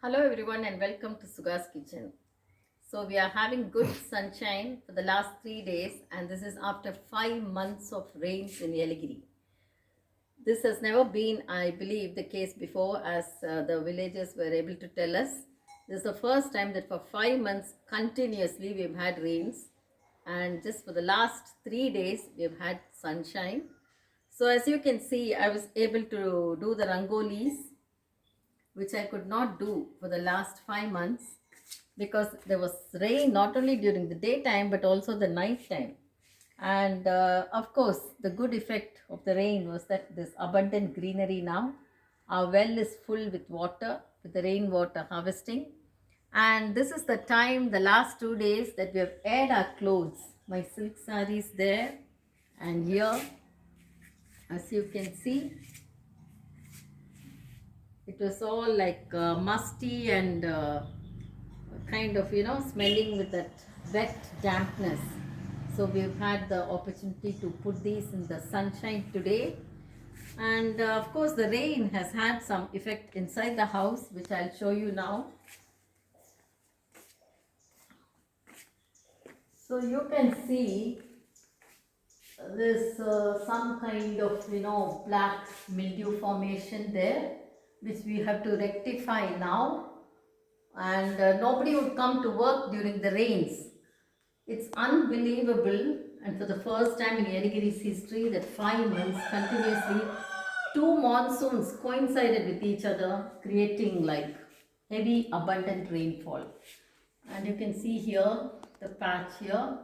Hello everyone and welcome to Suga's Kitchen. So we are having good sunshine for the last 3 days and this is after 5 months of rains in Yeligiri. This has never been, I believe, the case before as the villagers were able to tell us. This is the first time that for 5 months continuously we've had rains and just for the last 3 days we've had sunshine. So as you can see, I was able to do the rangolis which I could not do for the last 5 months because there was rain not only during the daytime but also the night time. And of course, the good effect of the rain was that this abundant greenery now. Our well is full with water, with the rainwater harvesting. And this is the time, the last 2 days, that we have aired our clothes. My silk sari is there, and here, as you can see, it was all like musty and kind of smelling with that wet dampness. So we've had the opportunity to put these in the sunshine today, and of course the rain has had some effect inside the house, which I'll show you now. So you can see there's some kind of black mildew formation there, which we have to rectify now. And nobody would come to work during the rains. It's unbelievable, and for the first time in Yeligiri's history, that 5 months continuously, two monsoons coincided with each other, creating like heavy, abundant rainfall. And you can see here the patch here.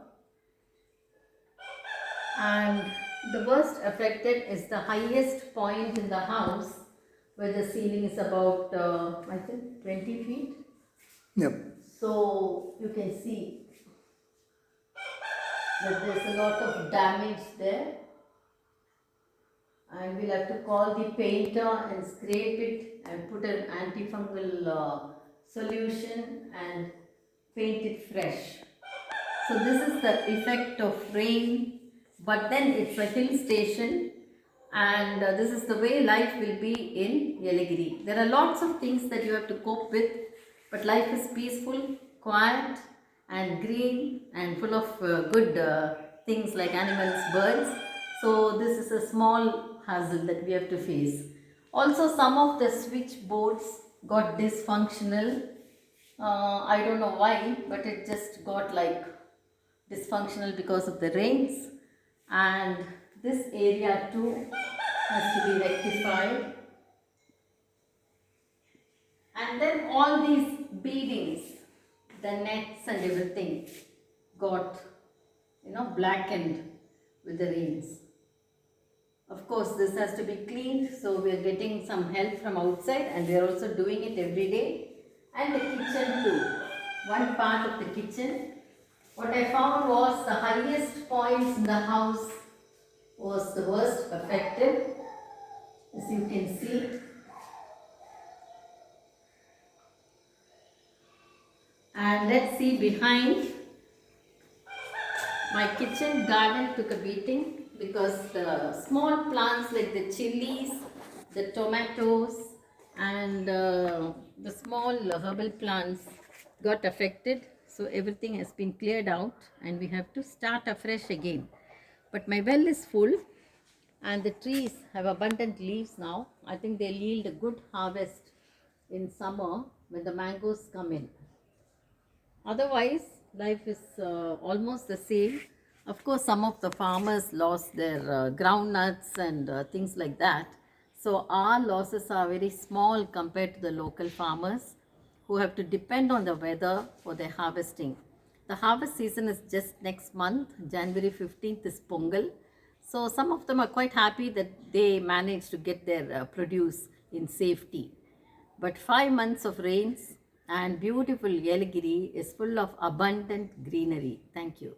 And the worst affected is the highest point in the house, where the ceiling is about, I think, 20 feet. Yep. So you can see that there's a lot of damage there, and we'll have to call the painter and scrape it and put an antifungal solution and paint it fresh. So this is the effect of rain, but then it's a hill station, and this is the way life will be in Yeligiri. There are lots of things that you have to cope with, but life is peaceful, quiet and green and full of good things like animals, birds. So this is a small hassle that we have to face. Also, some of the switchboards got dysfunctional. I don't know why, but it just got like dysfunctional because of the rains, and this area too has to be rectified. And then all these beadings, the nets and everything got blackened with the rains. Of course, this has to be cleaned, so we are getting some help from outside, and we are also doing it every day. And the kitchen too. One part of the kitchen. What I found was the highest points in the house was the worst affected, as you can see. And let's see behind. My kitchen garden took a beating because the small plants like the chilies, the tomatoes, and the small herbal plants got affected. So everything has been cleared out and we have to start afresh again. But my well is full and the trees have abundant leaves now. I think they'll yield a good harvest in summer when the mangoes come in. Otherwise, life is almost the same. Of course, some of the farmers lost their groundnuts and things like that. So our losses are very small compared to the local farmers who have to depend on the weather for their harvesting. The harvest season is just next month. January 15th is Pongal. So some of them are quite happy that they managed to get their produce in safety. But 5 months of rains and beautiful Yeligiri is full of abundant greenery. Thank you.